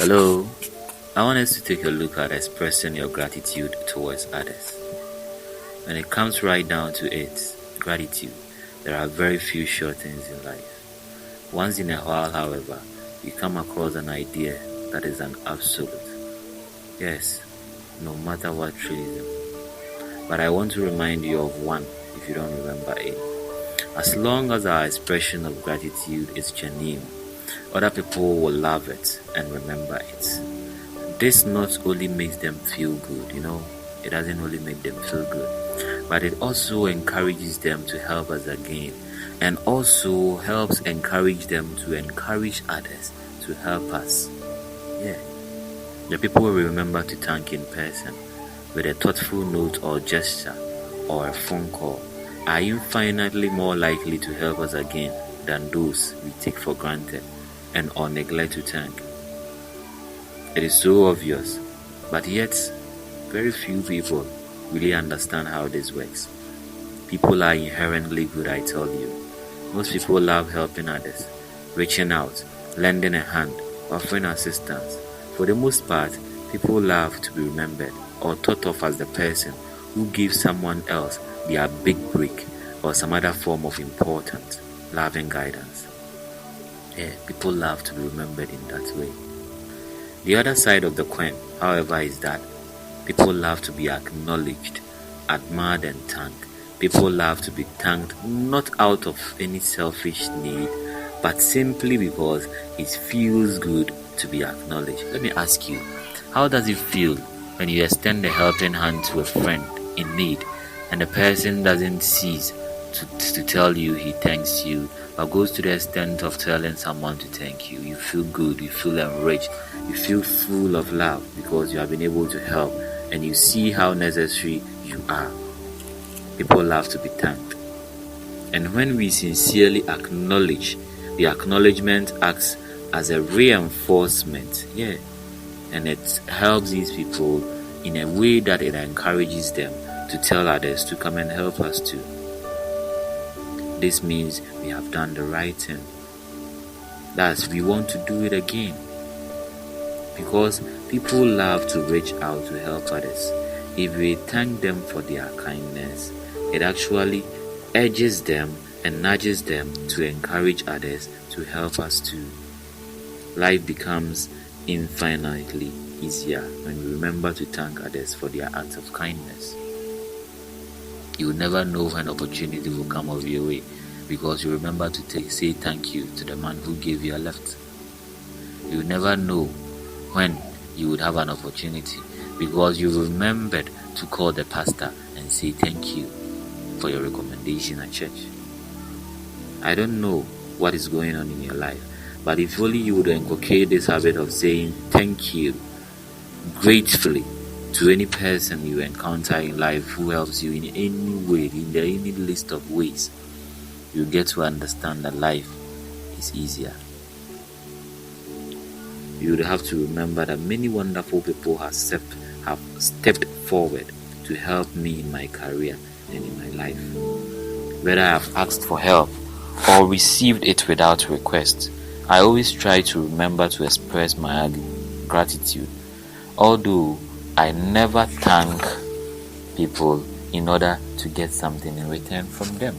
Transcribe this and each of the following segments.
Hello, I want us to take a look at expressing your gratitude towards others. When it comes right down to it, gratitude, there are very few short things in life. Once in a while, however, you come across an idea that is an absolute. Yes, no matter what reason. But I want to remind you of one if you don't remember it. As long as our expression of gratitude is genuine, other people will love it and remember it. This not only makes them feel good, it doesn't only make them feel good, but it also encourages them to help us again, and also helps encourage them to encourage others to help us. Yeah. The people will remember to thank in person with a thoughtful note or gesture or a phone call are infinitely more likely to help us again than those we take for granted and or neglect to thank. It is so obvious, but yet very few people really understand how this works. People are inherently good, I tell you. Most people love helping others, reaching out, lending a hand, offering assistance. For the most part, people love to be remembered or thought of as the person who gives someone else their big break or some other form of important, loving guidance. Yeah, people love to be remembered in that way. The other side of the coin, however, is that people love to be acknowledged, admired and thanked. People love to be thanked not out of any selfish need, but simply because it feels good to be acknowledged. Let me ask you, how does it feel when you extend a helping hand to a friend in need and the person doesn't cease to tell you he thanks you, but goes to the extent of telling someone to thank you? You feel good, you feel enriched, you feel full of love because you have been able to help and you see how necessary you are. People love to be thanked. And when we sincerely acknowledge, the acknowledgement acts as a reinforcement, and it helps these people in a way that it encourages them to tell others to come and help us too. This means we have done the right thing. Thus, we want to do it again. Because people love to reach out to help others. If we thank them for their kindness, it actually urges them and nudges them to encourage others to help us too. Life becomes infinitely easier when we remember to thank others for their acts of kindness. You will never know when opportunity will come of your way because you remember to say thank you to the man who gave you a lift. You will never know when you would have an opportunity because you remembered to call the pastor and say thank you for your recommendation at church. I don't know what is going on in your life, but if only you would inculcate this habit of saying thank you gratefully to any person you encounter in life who helps you in any way, in any list of ways, you get to understand that life is easier. You would have to remember that many wonderful people have stepped forward to help me in my career and in my life. Whether I have asked for help or received it without request, I always try to remember to express my gratitude, although I never thank people in order to get something in return from them.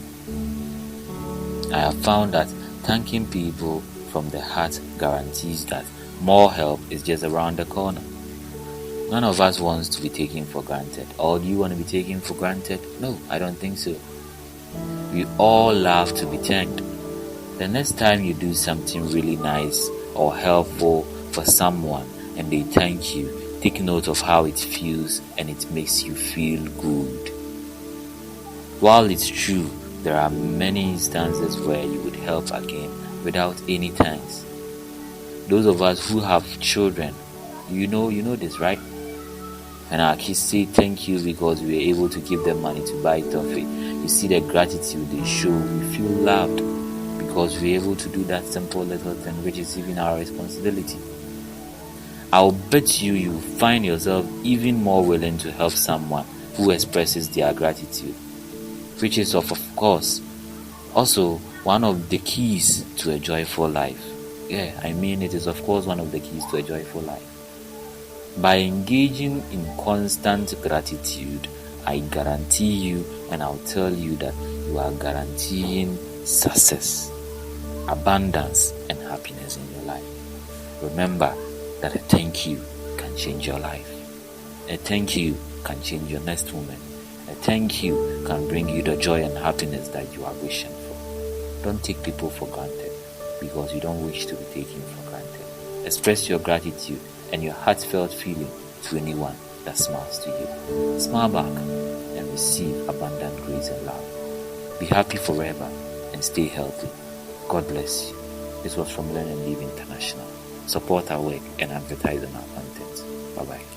I have found that thanking people from the heart guarantees that more help is just around the corner. None of us wants to be taken for granted. Or do you want to be taken for granted? No, I don't think so. We all love to be thanked. The next time you do something really nice or helpful for someone and they thank you, take note of how it feels and it makes you feel good. While it's true, there are many instances where you would help again without any thanks. Those of us who have children, you know this, right? And our kids say thank you because we were able to give them money to buy toffee. You see the gratitude they show. We feel loved because we're able to do that simple little thing, which is even our responsibility. I'll bet you find yourself even more willing to help someone who expresses their gratitude, which is of course also one of the keys to a joyful life. It is of course one of the keys to a joyful life. By engaging in constant gratitude, I guarantee you and I'll tell you that you are guaranteeing success, abundance, and happiness in your life. Remember that a thank you can change your life. A thank you can change your next moment. A thank you can bring you the joy and happiness that you are wishing for. Don't take people for granted because you don't wish to be taken for granted. Express your gratitude and your heartfelt feeling to anyone that smiles to you. Smile back and receive abundant grace and love. Be happy forever and stay healthy. God bless you. This was from Learn and Live International. Support our work and advertise on our content. Bye-bye.